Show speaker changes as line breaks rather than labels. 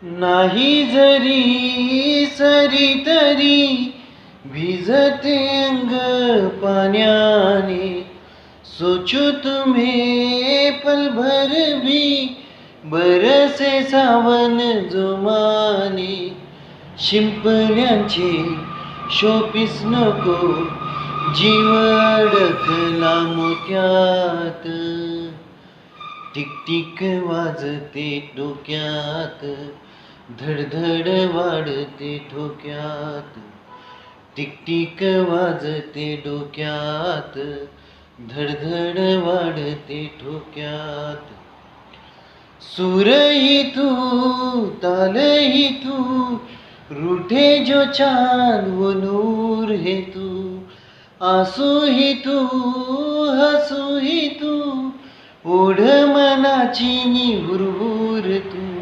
नाही जरी सरी तरी भिजते अंग पाण्याने. सोचो तुम्हें पल भर भी बरसे सावन जोमाने. शिंपल्यांचे शोपीस नको जीव अडकला मोत्यात. टिकटिक वाजते डोक्यात धडधड वाढते ठोक्यात. टिकटिक वाजते डोक्यात धडधड वाढते ठोक्यात. सूरही तू तालही तू रूठे जो चांद वो नूर है तू. आंसू ही तू हसू ही तू ओढ मनाची नि हुरहुर तू.